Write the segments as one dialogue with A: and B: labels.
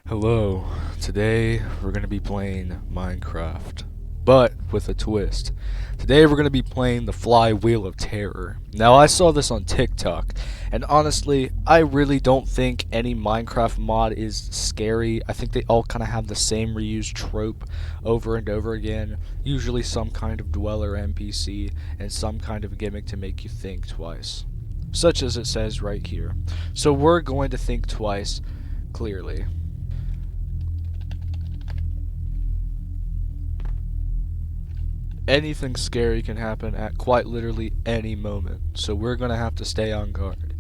A: Hello, today we're going to be playing Minecraft, but with a twist. Today we're going to be playing the Flywheel of Terror. Now I saw this on TikTok, and honestly, I really don't think any Minecraft mod is scary. I think they all kind of have the same reused trope over and over again, usually some kind of dweller NPC and some kind of gimmick to make you think twice. Such as it says right here. So we're going to think twice, clearly. Anything scary can happen at quite literally any moment, so we're gonna have to stay on guard.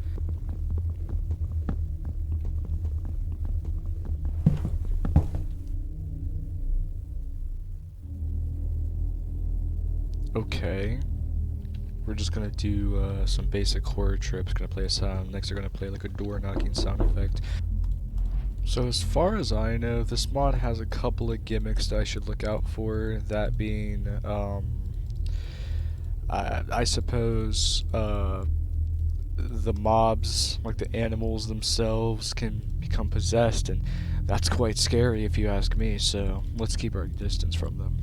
A: Okay. We're just gonna do some basic horror trips. Gonna play a sound. Next, we're gonna play like a door knocking sound effect. So as far as I know, this mod has a couple of gimmicks that I should look out for. That being, I suppose, the mobs, like the animals themselves, can become possessed, and that's quite scary if you ask me, so let's keep our distance from them.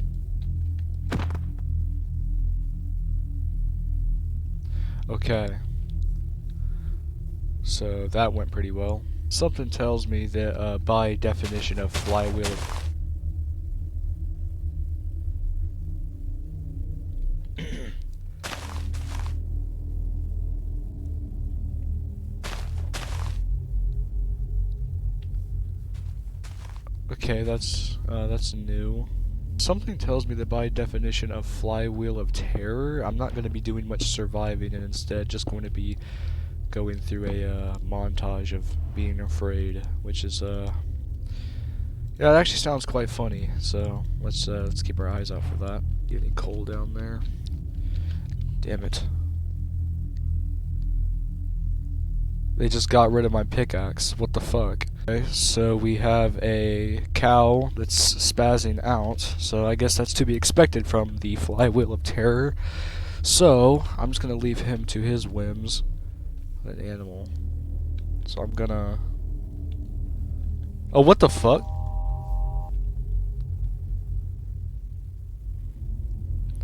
A: Okay. So that went pretty well. Something tells me that, by definition of flywheel... Okay, that's new. Something tells me that by definition of Flywheel of Terror, I'm not going to be doing much surviving and instead just going to be going through a montage of being afraid, which is yeah, it actually sounds quite funny. So let's keep our eyes out for that. Getting coal down there. Damn it. They just got rid of my pickaxe. What the fuck? Okay, so we have a cow that's spazzing out, so I guess that's to be expected from the Flywheel of Terror. So, I'm just gonna leave him to his whims. An animal. So I'm gonna... Oh, what the fuck?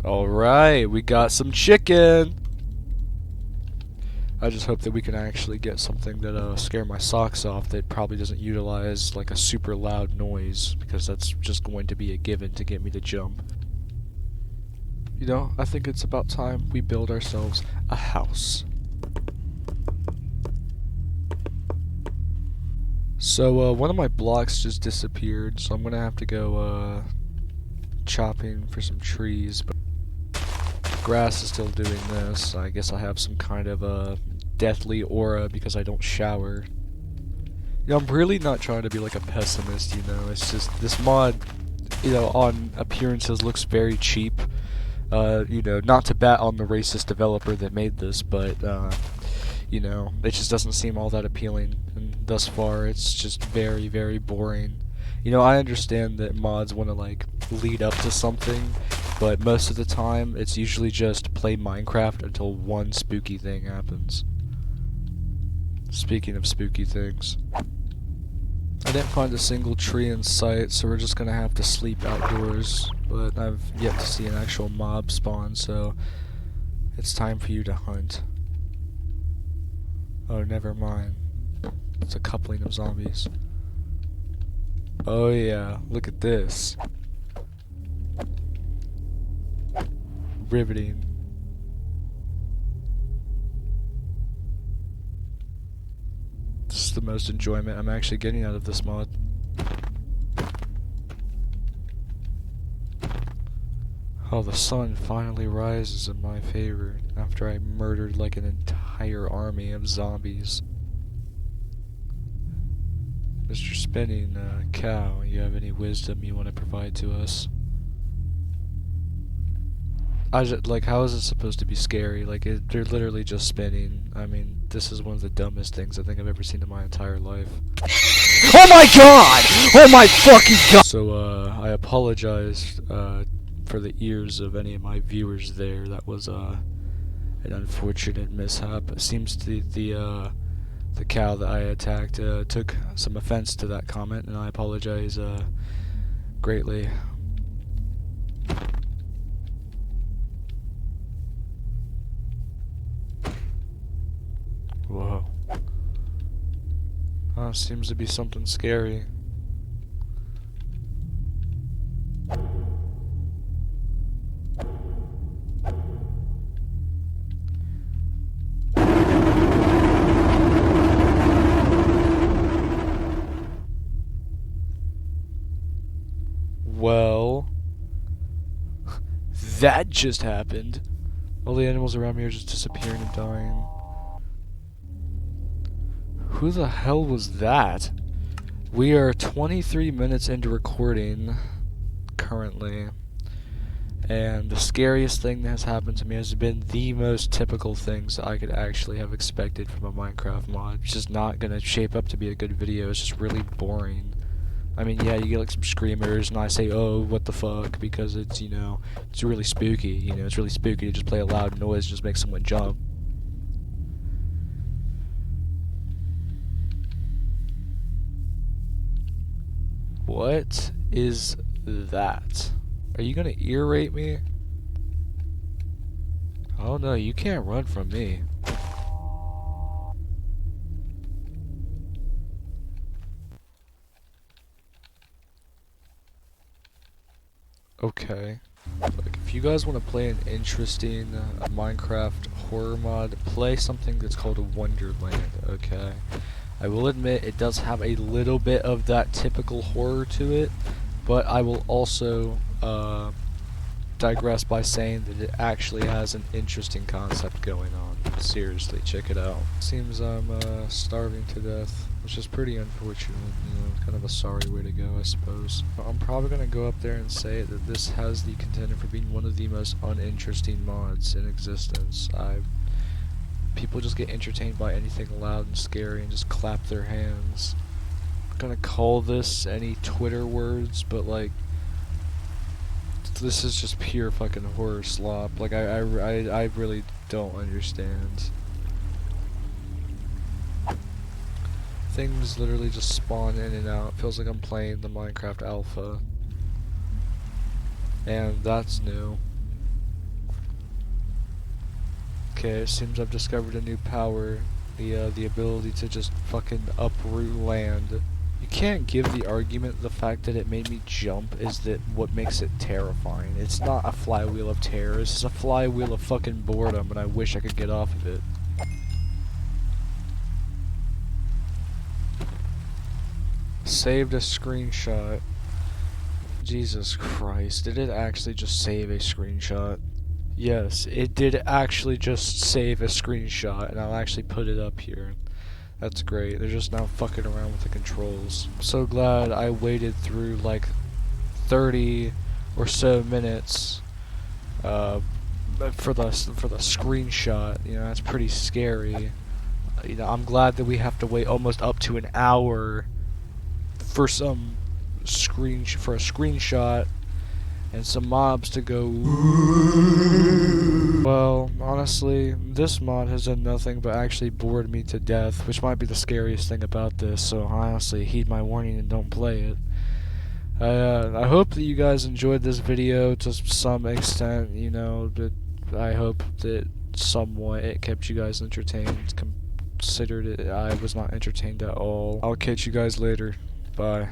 A: Alright, we got some chicken! I just hope that we can actually get something that'll scare my socks off that probably doesn't utilize like a super loud noise, because that's just going to be a given to get me to jump. You know, I think it's about time we build ourselves a house. So, one of my blocks just disappeared, so I'm gonna have to go, chopping for some trees, but grass is still doing this. I guess I have some kind of a deathly aura because I don't shower. You know, I'm really not trying to be like a pessimist, you know, it's just this mod, you know, on appearances looks very cheap. You know, not to bat on the racist developer that made this, but, you know, it just doesn't seem all that appealing, and thus far it's just very, very boring. You know, I understand that mods want to, like, lead up to something, but most of the time, it's usually just play Minecraft until one spooky thing happens. Speaking of spooky things. I didn't find a single tree in sight, so we're just gonna have to sleep outdoors, but I've yet to see an actual mob spawn, so it's time for you to hunt. Oh, never mind. It's a coupling of zombies. Oh yeah, look at this. Riveting. This is the most enjoyment I'm actually getting out of this mod. Oh, the sun finally rises in my favor after I murdered like an entire army of zombies. Mr. Spinning Cow, you have any wisdom you want to provide to us? Like, how is it supposed to be scary? Like, they're literally just spinning. I mean, this is one of the dumbest things I think I've ever seen in my entire life. Oh my god! Oh my fucking god! So, I apologize, for the ears of any of my viewers there. That was, an unfortunate mishap. It seems the the cow that I attacked took some offense to that comment, and I apologize greatly. Whoa. Seems to be something scary. Well, that just happened. All the animals around me are just disappearing and dying. Who the hell was that? We are 23 minutes into recording currently, and the scariest thing that has happened to me has been the most typical things that I could actually have expected from a Minecraft mod. It's just not gonna shape up to be a good video. It's just really boring. I mean, yeah, you get like some screamers, and I say, oh, what the fuck, because it's, you know, it's really spooky. You know, it's really spooky to just play a loud noise, just make someone jump. What is that? Are you gonna ear rape me? Oh no, you can't run from me. Okay. Like, if you guys want to play an interesting Minecraft horror mod, play something that's called Wonderland, okay? I will admit it does have a little bit of that typical horror to it, but I will also digress by saying that it actually has an interesting concept going on. Seriously, check it out. Seems I'm starving to death, which is pretty unfortunate, you know, kind of a sorry way to go, I suppose. I'm probably going to go up there and say that this has the contender for being one of the most uninteresting mods in existence. People just get entertained by anything loud and scary and just clap their hands. I'm gonna call this any Twitter words, but like, this is just pure fucking horror slop. Like, I really don't understand. Things literally just spawn in and out. It feels like I'm playing the Minecraft alpha. And that's new. Okay, it seems I've discovered a new power. The ability to just fucking uproot land. You can't give the argument the fact that it made me jump is that what makes it terrifying. It's not a flywheel of terror, it's just a flywheel of fucking boredom, and I wish I could get off of it. Saved a screenshot. Jesus Christ, did it actually just save a screenshot? Yes, it did actually just save a screenshot, and I'll actually put it up here. That's great. They're just now fucking around with the controls. I'm so glad I waited through like 30 or so minutes for the screenshot. You know, that's pretty scary. You know, I'm glad that we have to wait almost up to an hour for some for a screenshot and some mobs to go. Well, honestly, this mod has done nothing but actually bored me to death, which might be the scariest thing about this, so honestly, heed my warning and don't play it. I hope that you guys enjoyed this video to some extent, you know, but I hope that somewhat it kept you guys entertained, considered it I was not entertained at all. I'll catch you guys later. Bye.